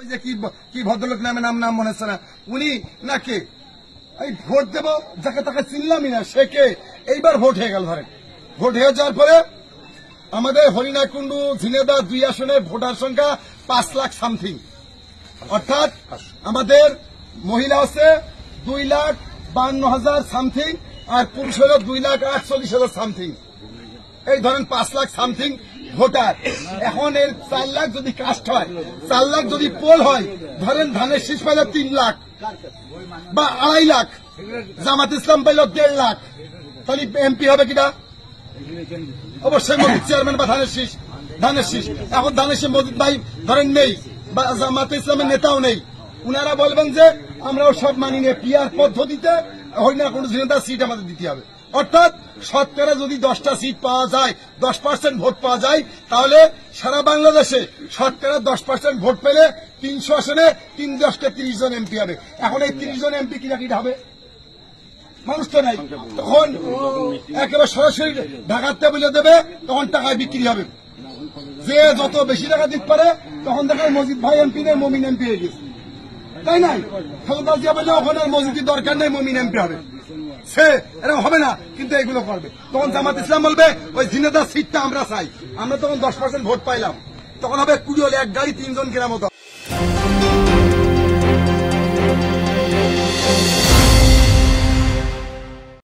ওই যে কি ভদ্রলোক নাম মনে হচ্ছে না, উনি না কে, এই ভোট দেব যাকে তাকে চিনলামই না, সে কে। এইবার ভোট হয়ে গেল, ধরেন ভোট হয়ে যাওয়ার পরে আমাদের হরিণাকুণ্ডু ঝিনেদা 2 আসনের ভোটার সংখ্যা 5 লাখ সামথিং, অর্থাৎ আমাদের মহিলা আছে 2,52,000 সামথিং, আর পুরুষ হল 2,48,000 সামথিং। এই ধরেন 5 লাখ সামথিং ভোটার। এখন এর 4 লাখ যদি কাস্ট হয়, 4 লাখ যদি পোল হয়, ধরেন ধানের শীষ পাইল 3 লাখ বা 2.5 লাখ, জামাত ইসলাম পাইল 1.5 লাখ, তাহলে এমপি হবে কিনা? অবশ্যই মজিদ চেয়ারম্যান বা ধানের শীষ। এখন ধানের শীষ মজিদ ভাই ধরেন নেই, বা জামাত ইসলামের নেতাও নেই, উনারা বলবেন যে আমরাও সব মানি নিয়ে পিআর পদ্ধতিতে হরিণাকুণ্ডু ঝিনেদা সিট আমাদের দিতে হবে। অর্থাৎ শতকরা যদি 10টা সিট পাওয়া যায়, 10% ভোট পাওয়া যায়, তাহলে সারা বাংলাদেশে শতকরা 10% ভোট পেলে 300 আসনে 3-10 30 জন এমপি হবে। এখন এই 30 জন এমপি কিনা কি হবে? মানুষ তো নাই, তখন একেবারে সরাসরি ঢাকাতে বলে দেবে, তখন টাকায় বিক্রি হবে। যে যত বেশি টাকা দিতে পারে, তখন দেখেন মজিদ ভাই এমপি নেই, মমিন এমপি হয়ে গেছে, তাই নাই? খালেদা জিয়া বলে ওখানে মসজিদের দরকার নেই, মমিন এমপি হবে। সে এরকম হবে না, কিন্তু এগুলো করবে। তখন জামাত ইসলাম বলবে ওই ঝিনেদার সিটটা আমরা চাই, আমরা তখন 10% ভোট পাইলাম, তখন হবে 20 হলে 1 গাড়ি 3 জন কেরামত।